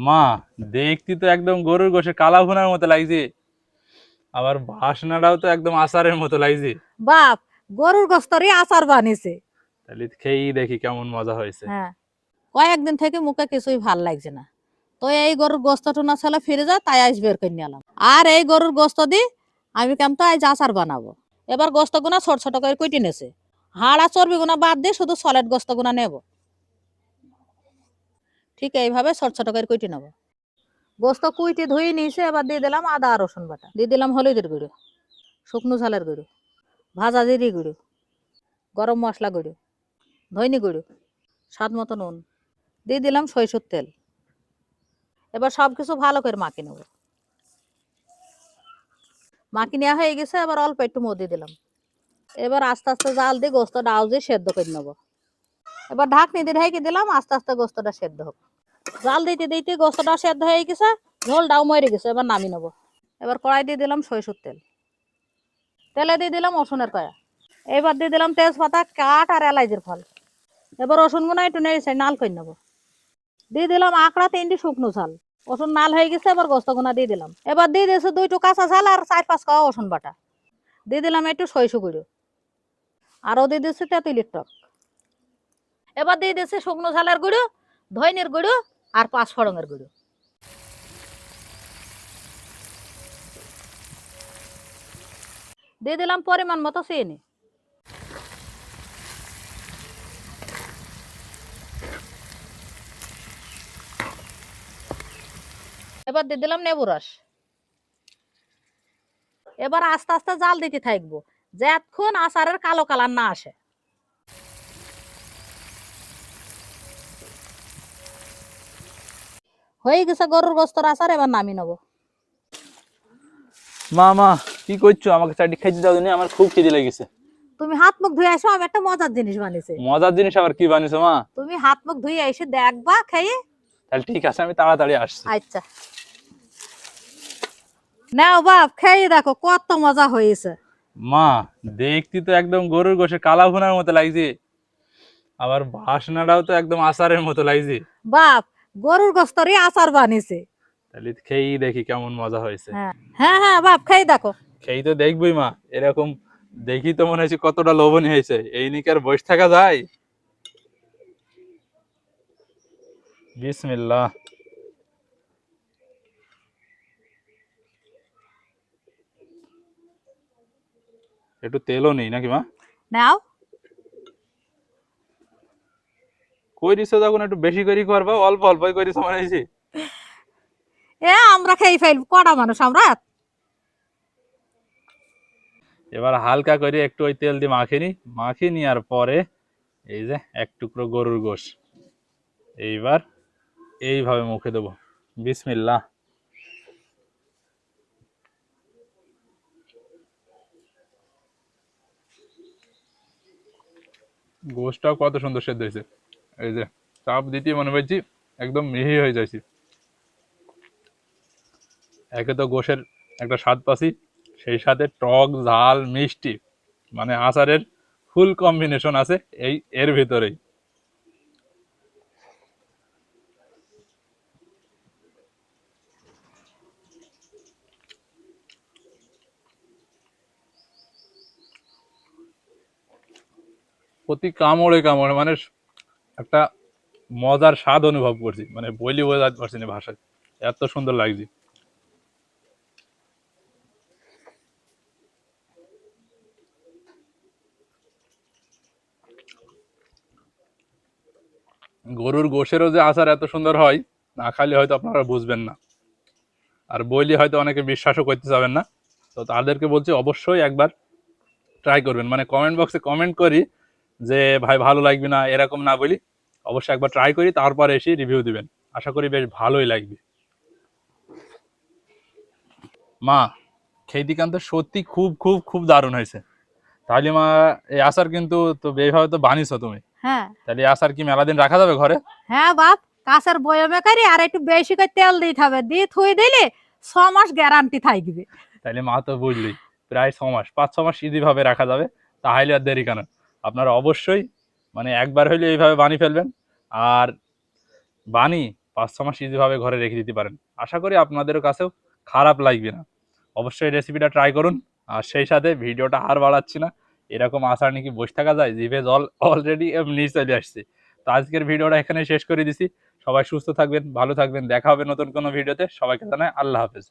মা, দেখতে তো একদম গরুর গোশে কালা ভুনার মতো লাগছে। আবার বাসনাটাও তো একদম আচারের মতো লাগছে। বাপ, গরুর গোস্তরই আচার বানিয়েছে। তাহলে খেয়েই দেখি কেমন মজা হয়েছে। হ্যাঁ, কয়েকদিন থেকে মুখে কিছুই ভাল লাগছে না। তো এই গরুর গোস্তটা না ছেলে ফিরে যায়, তাই আইস বের করে নিলাম। আর এই গরুর গোস্ত দি আমি কেমন আজ আচার বানাবো। এবার গোস্ত গুনা ছোট ছোট করে কুটি নেছে। হাড় আর চর্বি গুনা বাদ দিয়ে শুধু সলিড গোস্ত গুনা নেব। ঠিক এইভাবে ছোট ছোট করে কুটি নেব। গোস্ত কুইটি ধুয়ে নিয়েছে, এবার দিয়ে দিলাম আদা আর রসুন বাটা, দিয়ে দিলাম হলুদের গুঁড়ো, শুকনো ঝালের গুঁড়ো, ভাজা জিরি গুঁড়ো, গরম মশলা গুঁড়ো, ধইনি গুঁড়ো, স্বাদ মতো নুন, দিয়ে দিলাম সরিষার তেল। এবার সবকিছু ভালো করে মাখিয়ে নেব। মাখিয়ে নেওয়া হয়ে গেছে, এবার অল্প একটু মধু দিয়ে দিলাম। এবার আস্তে আস্তে জাল দিয়ে গোস্তটা আউজে সেদ্ধ করে নেবো। এবার ঢাকনি দিয়ে ঢেকে দিলাম, আস্তে আস্তে গোস্তটা সেদ্ধ হোক। জাল দিতে দিতে গোস্তটা সেদ্ধ হয়ে গেছে, ঝোলটাও মরে গেছে। এবার নামিয়ে নেবো। এবার কড়াই দিয়ে দিলাম সরিষার তেল, তেলে দিয়ে দিলাম রসুনের কয়া। এবার দিয়ে দিলাম তেজপাতা, কাঠ আর এলাইচের ফল। এবার রসুন গুনা একটু নেড়ে নাল করে নেবো। দিয়ে দিলাম আকড়া 3টি শুকনো ঝাল। রসুন নাল হয়ে গেছে, এবার গোস্ত গুনা দিয়ে দিলাম। এবার দিয়ে দিয়েছে 2টো কাঁচা ঝাল আর 4-5 কোয়া রসুন বাটা। দিয়ে দিলাম একটু সরিষা গুঁড়ো, আরও দিয়ে দিচ্ছি তেঁতুলের টক। এবার দিয়ে দিচ্ছি শুকনো ঝালের গুঁড়ো, ধইনের গুঁড়ো আর 5 ফোড়নের গুঁড়ো। দিয়ে দিলাম পরিমাণ মতো চিনি। এবার দিয়ে দিলাম লেবু রস। এবার আস্তে আস্তে জাল দিতে থাকবো, যতক্ষণ আচারের কালো কালার না আসে। হয়ে গেছে গরুর গোস্তর আচার, এবার নামিয়ে নেবো। মা মা, কি করছো? আমাকে চাটি খাইতে দাও নি, আমার খুব খিদে লেগেছে। তুমি হাত মুখ ধুয়ে আসো, আমি একটা মজার জিনিস বানিয়েছি। মজার জিনিস আবার কি বানিয়েছো মা? তুমি হাত মুখ ধুয়ে এসে দেখবা খেয়ে। তাহলে ঠিক আছে, আমি তাড়াতাড়ি আসছি। আচ্ছা, নাও বাপ, খেয়ে দেখো কত মজা হয়েছে। মা, দেখতে তো একদম গরুর গোশে কালা ভুনার মতো লাগছে। আবার বাসনাটাও তো একদম আচারের মতো লাগছে। বাপ, গরুর গোস্তরই আচার বানিয়েছে। তাহলে খেয়েই দেখি কেমন মজা হয়েছে। হ্যাঁ হ্যাঁ হ্যাঁ বাপ, খেয়ে দেখো। খেয়ে তো দেখবই মা। এরকম দেখি তো মনে হচ্ছে কতটা লোভনীয় হয়েছে। এই নিকে আর বসে থাকা যায়? বিসমিল্লাহ। একটু তেলও নেই নাকি মা? নাও। কই দিছো যখন একটু বেশি করে করবা, অল্প অল্পই করিছো মনে হয়েছে। আমরা খেয়ে ফেলবো, কটা মানুষ আমরা। এবার হালকা করে একটু ওই তেল দিয়ে মাখিয়ে নেওয়ার পরে এই যে এক টুকরো গরুর গোশ এইবার এইভাবে মুখে দেবো। বিসমিল্লাহ। গোশটাও কত সুন্দর সেদ্ধ হয়েছে। এই যে চাপ দিতে মনে হয়েছি একদম মিহি হয়ে যাইছি। একে তো গোশের একটা স্বাদ পাচ্ছি, সেই সাথে টক ঝাল মিষ্টি, মানে আচারের ফুল কম্বিনেশন আছে এই এর ভিতরেই। প্রতি কামড়ে কামড়ে মানে একটা মজার স্বাদ অনুভব করছি, মানে বইলি বোঝাতে পারছি না ভাষায়, এত সুন্দর লাগছে। গরুর গোশেরও যে আচার এত সুন্দর হয়, না খাইলে হয়তো আপনারা বুঝবেন না, আর বইলি হয়তো অনেকে বিশ্বাসও করতে যাবেন না। তো তাদেরকে বলছি অবশ্যই একবার ট্রাই করবেন, মানে কমেন্ট বক্সে কমেন্ট করি যে ভাই ভালো লাগবে না, এরকম না বলি, অবশ্যই একবার ট্রাই করি তারপর এসে রিভিউ দিবেন। আশা করি বেশ ভালোই লাগবে। মা, খেতে কিন্তু সত্যি খুব খুব খুব দারুণ হয়েছে। তাহলে মা, এই আচার কিন্তু তো এইভাবে তো বানিয়েছো তুমি, হ্যাঁ তাহলে এই আচার কি মেলা দিন রাখা যাবে ঘরে? হ্যাঁ বাপ, কাঁচের বয়মে করি আর একটু বেশি করে তেল দিতে হবে, দিয়ে থুই দিলে 6 মাস গ্যারান্টি থাকবে। তাহলে মা তো বুঝলি, প্রায় 6 মাস 5-6 মাস ইজিভাবে রাখা যাবে। তাহলে আর দেরি কেন, আপনারা অবশ্যই মানে একবার হইলে এইভাবে বানিয়ে ফেলবেন। আর বানি 5-6 মাস ইজিভাবে ঘরে রেখে দিতে পারেন। আশা করি আপনাদের কাছেও খারাপ লাগবে না। অবশ্যই রেসিপিটা ট্রাই করুন। আর সেই সাথে ভিডিওটা আর বাড়াচ্ছি না, এরকম আচার নিয়ে কি বসে থাকা যায়? জিভে জল অলরেডি এমনি চলে আসছে। তো আজকের ভিডিওটা এখানে শেষ করে দিছি। সবাই সুস্থ থাকবেন, ভালো থাকবেন, দেখা হবে নতুন কোনো ভিডিওতে। সবাইকে জানাই আল্লাহ হাফেজ।